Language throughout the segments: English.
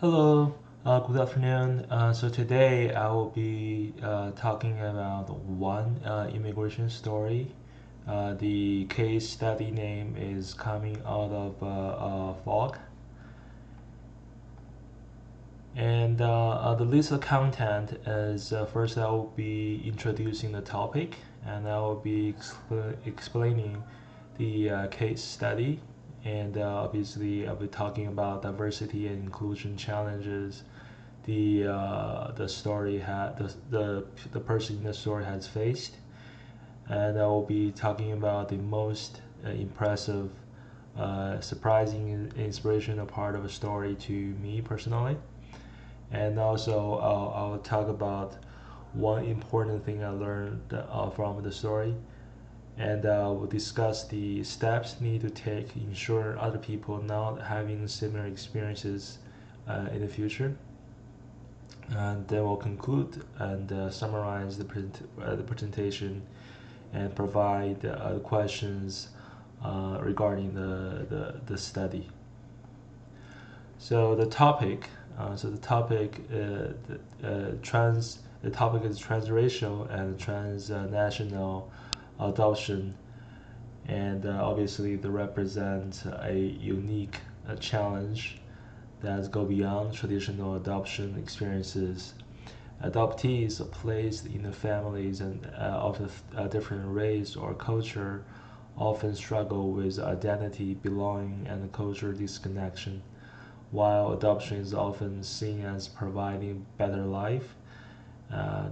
Hello, good afternoon. So today I will be talking about one immigration story. The case study name is Coming Out of Fog. And the list of content is first I will be introducing the topic and I will be explaining the case study. And obviously, I'll be talking about diversity and inclusion challenges the story had the person in the story has faced, and I will be talking about the most impressive, surprising, and inspirational part of a story to me personally, and also I'll talk about one important thing I learned from the story, and we'll discuss the steps needed to take to ensure other people not having similar experiences in the future. And then we'll conclude and summarize the presentation and provide questions regarding the study. So the topic, the topic is transracial and transnational adoption, and obviously they represent a unique challenge that go beyond traditional adoption experiences. Adoptees placed in the families and of a different race or culture often struggle with identity, belonging, and cultural disconnection. While adoption is often seen as providing better life,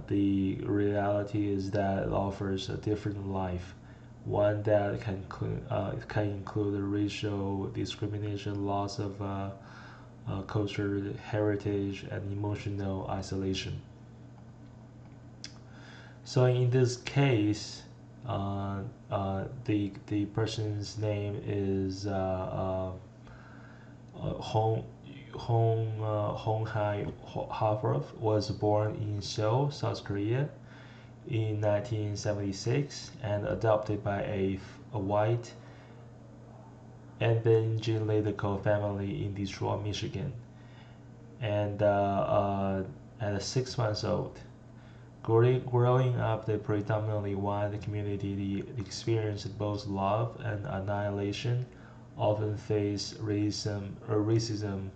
the reality is that it offers a different life, one that can include racial discrimination, loss of cultural heritage, and emotional isolation. So in this case, the person's name is Hong Hai Haworth, was born in Seoul, South Korea, in 1976 and adopted by a white evangelical family in Detroit, Michigan. And at 6 months old, growing up the predominantly white community, they experienced both love and annihilation, often face racism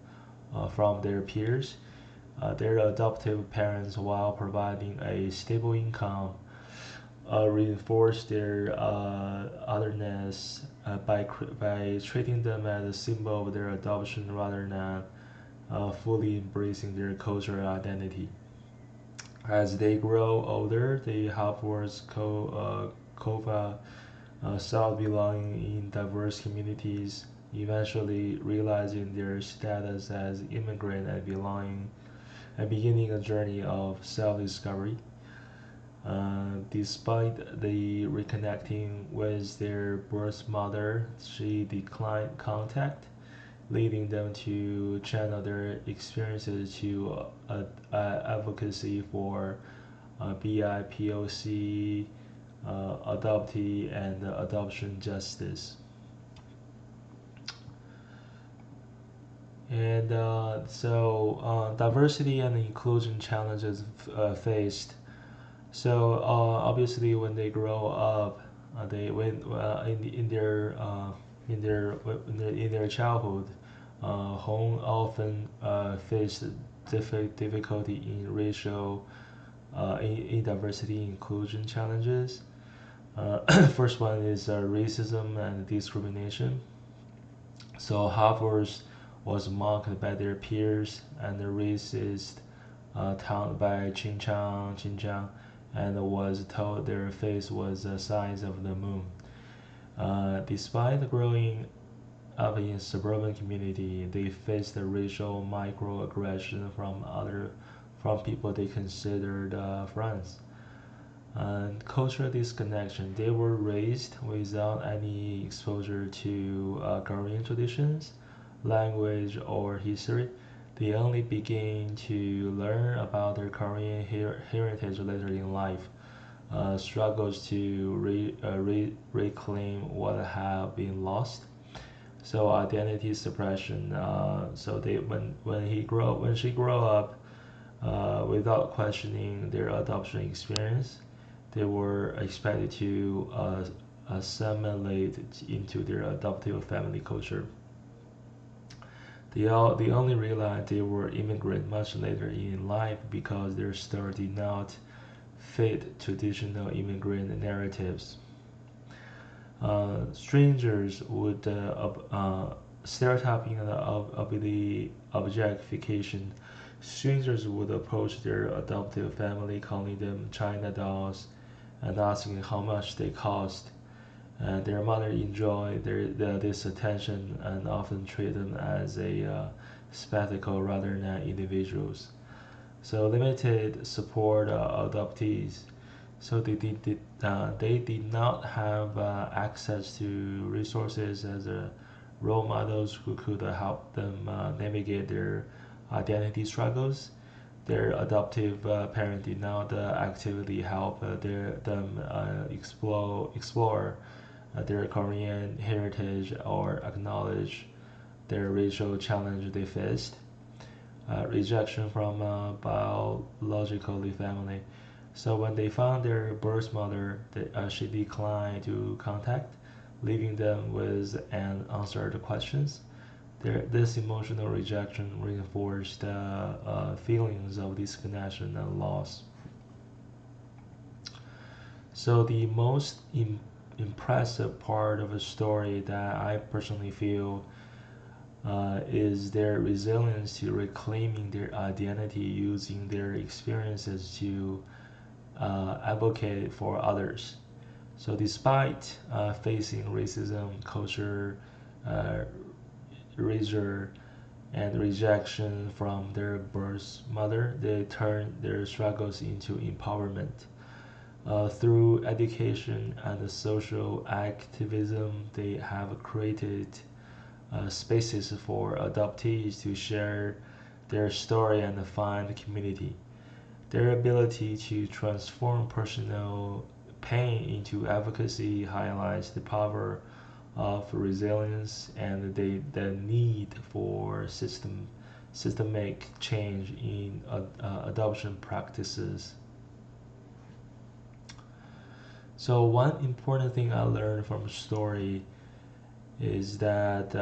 from their peers. Their adoptive parents, while providing a stable income, reinforced their otherness by treating them as a symbol of their adoption rather than fully embracing their cultural identity. As they grow older, the Hopworths sought belonging in diverse communities, eventually realizing their status as immigrant and belonging and beginning a journey of self-discovery. Despite the reconnecting with their birth mother, she declined contact, leading them to channel their experiences to advocacy for BIPOC, adoptee, and adoption justice. And diversity and inclusion challenges faced. So obviously, when they grow up, they when in their childhood, Hong often faced difficulty in racial in diversity inclusion challenges. First one is racism and discrimination. So Harvard was mocked by their peers and the racist taunted by Xinjiang, and was told their face was the size of the moon. Despite growing up in suburban community, they faced the racial microaggression from people they considered friends. And cultural disconnection. They were raised without any exposure to Korean traditions, language, or history. They only begin to learn about their Korean heritage later in life. Struggles to reclaim what have been lost. So identity suppression. So they when she grew up, without questioning their adoption experience, they were expected to assimilate into their adoptive family culture. They only realized they were immigrant much later in life because their story did not fit traditional immigrant narratives. Strangers would stereotyping of the objectification. Strangers would approach their adoptive family, calling them China dolls and asking how much they cost. And their mother enjoyed this attention and often treated them as a spectacle rather than individuals. So limited support adoptees. So they did not have access to resources as role models who could help them navigate their identity struggles. Their adoptive parent did not actively help them explore their Korean heritage or acknowledge their racial challenge they faced. Rejection from biological family. So when they found their birth mother, she declined to contact, leaving them with unanswered questions. This emotional rejection reinforced feelings of disconnection and loss. So the most impressive part of the story that I personally feel is their resilience to reclaiming their identity using their experiences to advocate for others. So, despite facing racism, culture, uh, erasure, and rejection from their birth mother, they turn their struggles into empowerment. Through education and social activism, they have created spaces for adoptees to share their story and find community. Their ability to transform personal pain into advocacy highlights the power of resilience and the need for systemic change in adoption practices. So one important thing I learned from the story is that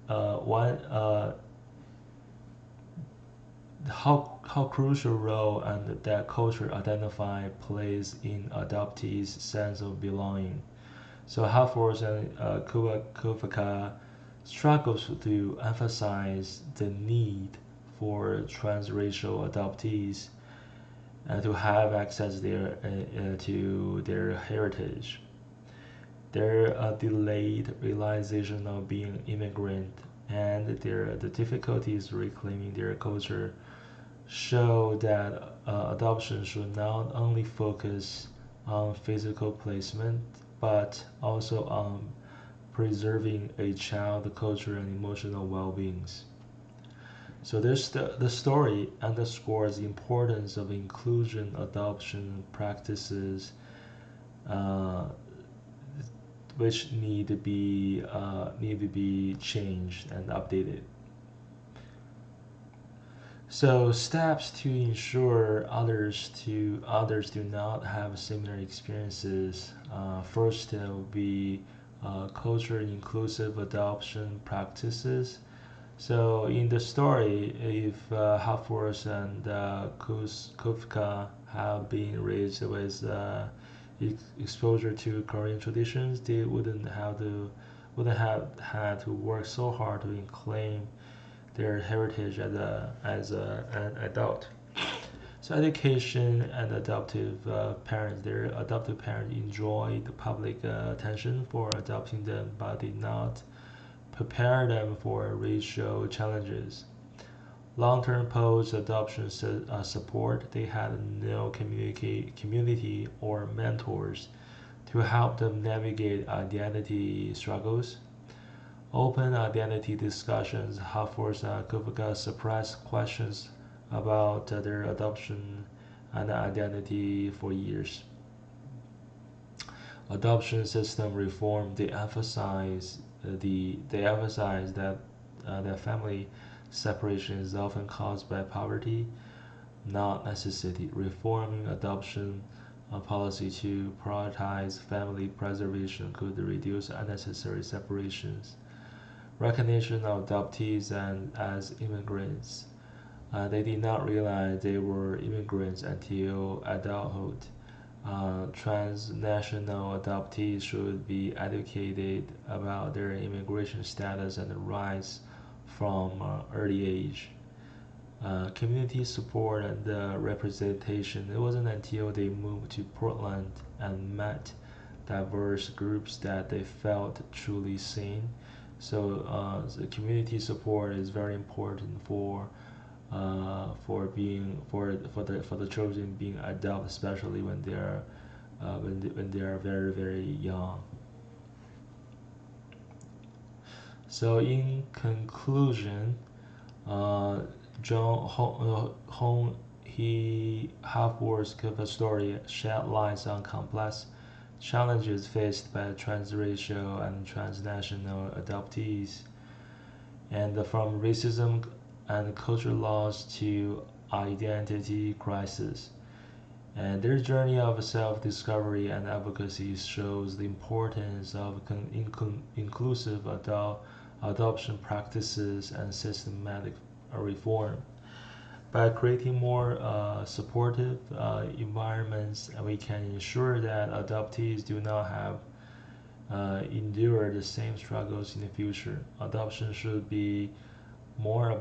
one how crucial role and that culture identify plays in adoptees' sense of belonging. So Halford and Kufaka struggles to emphasize the need for transracial adoptees to have access to their heritage. Their delayed realization of being immigrant and the difficulties reclaiming their culture show that adoption should not only focus on physical placement but also on preserving a child's culture and emotional well-being. So the story underscores the importance of inclusion adoption practices uh, which need to be changed and updated. So steps to ensure others do not have similar experiences. First, there will be culture inclusive adoption practices. So in the story, if Hafors and Kufka have been raised with exposure to Korean traditions, they wouldn't have had to work so hard to claim their heritage as an adult. So education and their adoptive parents enjoy the public attention for adopting them, but did not prepare them for racial challenges. Long-term post-adoption support, they had no community or mentors to help them navigate identity struggles. Open identity discussions have forced Kufka suppress questions about their adoption and identity for years. adoption system reform, they emphasize that that family separation is often caused by poverty, not necessity. Reforming adoption policy to prioritize family preservation could reduce unnecessary separations. Recognition of adoptees and as immigrants. They did not realize they were immigrants until adulthood. Transnational adoptees should be educated about their immigration status and rights from early age. Community support and representation. It wasn't until they moved to Portland and met diverse groups that they felt truly seen. So the community support is very important for the children being adopted, especially when they are very very young. So in conclusion, uh, John Hong he Halfworth's cover story shed light on complex challenges faced by transracial and transnational adoptees, and from racism and cultural loss to identity crisis. And their journey of self-discovery and advocacy shows the importance of inclusive adoption practices and systematic reform. By creating more supportive environments, we can ensure that adoptees do not have endure the same struggles in the future. Adoption should be more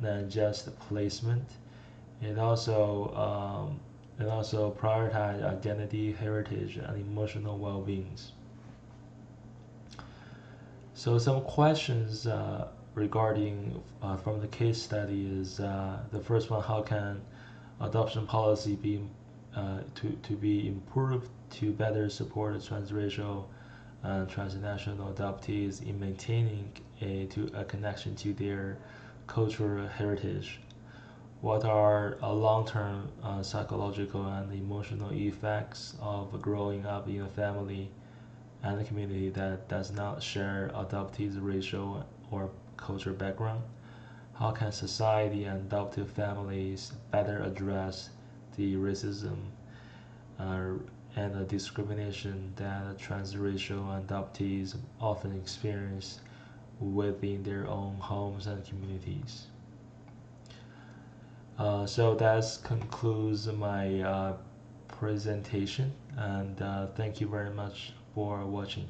than just placement. It also prioritize identity, heritage, and emotional well-being. So some questions regarding from the case study is the first one: how can adoption policy be to be improved to better support transracial and transnational adoptees in maintaining a connection to their cultural heritage? What are long-term psychological and emotional effects of growing up in a family and a community that does not share adoptees' racial or cultural background? How can society and adoptive families better address the racism uh, and the discrimination that transracial adoptees often experience within their own homes and communities? So that concludes my presentation, and thank you very much for watching.